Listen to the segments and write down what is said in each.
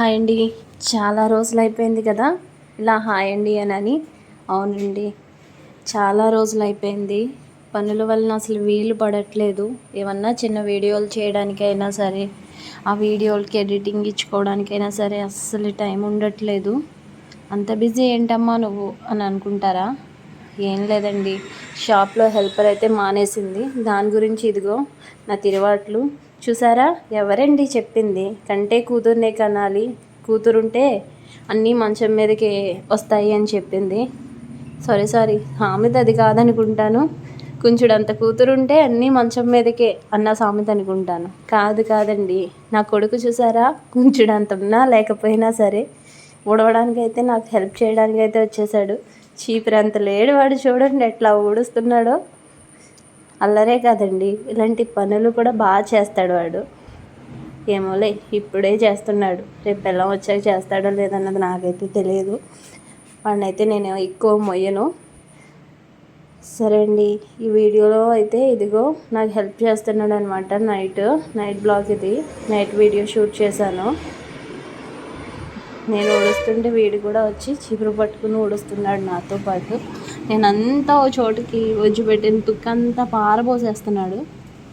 Hi అండి. చాలా రోజులు అయిపోయింది కదా ఇలా హాయ్ అండి అని. అవునండి, చాలా రోజులు అయిపోయింది. పనుల వలన అసలు వీలు పడట్లేదు. ఏమన్నా చిన్న వీడియోలు చేయడానికైనా సరే, ఆ వీడియోలకి ఎడిటింగ్ ఇచ్చుకోవడానికైనా సరే అస్సలు టైం ఉండట్లేదు. అంత బిజీ ఏంటమ్మా నువ్వు అని అనుకుంటారా? ఏం లేదండి, షాప్లో హెల్పర్ అయితే మానేసింది. దాని గురించి ఇదిగో నా తిరువాట్లు చూసారా. ఎవరండి చెప్పింది కంటే కూతుర్నే కనాలి, కూతురుంటే అన్నీ మంచం మీదకి వస్తాయి అని చెప్పింది. సారీ సామెత అది కాదనుకుంటాను. కొంచెడంత కూతురుంటే అన్నీ మంచం మీదకే అన్న సామెత అనుకుంటాను. కాదండి, నా కొడుకు చూసారా, కొంచెడంత ఉన్నా లేకపోయినా సరే ఊడవడానికైతే నాకు హెల్ప్ చేయడానికైతే వచ్చేసాడు. చీపురంత లేడు వాడు. చూడండి ఎట్లా ఊడుస్తున్నాడో. అల్లరే కాదండి, ఇలాంటి పనులు కూడా బాగా చేస్తాడు వాడు. ఏమోలే, ఇప్పుడే చేస్తున్నాడు, రేపు పిల్లం వచ్చాక చేస్తాడో లేదన్నది నాకైతే తెలియదు. వాడినైతే నేను ఎక్కువ మొయ్యను. సరే అండి, ఈ వీడియోలో అయితే ఇదిగో నాకు హెల్ప్ చేస్తున్నాడు అనమాట. నైట్ బ్లాగ్ ఇది. నైట్ వీడియో షూట్ చేశాను. నేను ఊడుస్తుంటే వీడు కూడా వచ్చి చీపురు పట్టుకుని ఊడుస్తున్నాడు నాతో పాటు. నేను అంతా ఓ చోటుకి పెట్టిన తుక్కంతా పారబోసేస్తున్నాడు.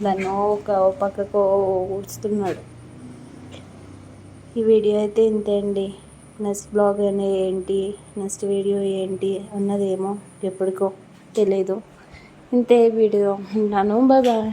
దాన్ని ఒక పక్కకు ఊడుస్తున్నాడు. ఈ వీడియో అయితే ఇంతే అండి. నెక్స్ట్ బ్లాగ్ ఏంటి, నెక్స్ట్ వీడియో ఏంటి అన్నదేమో ఎప్పటికో తెలీదు. ఇంతే వీడియో. ఉంటాను. బాయ్.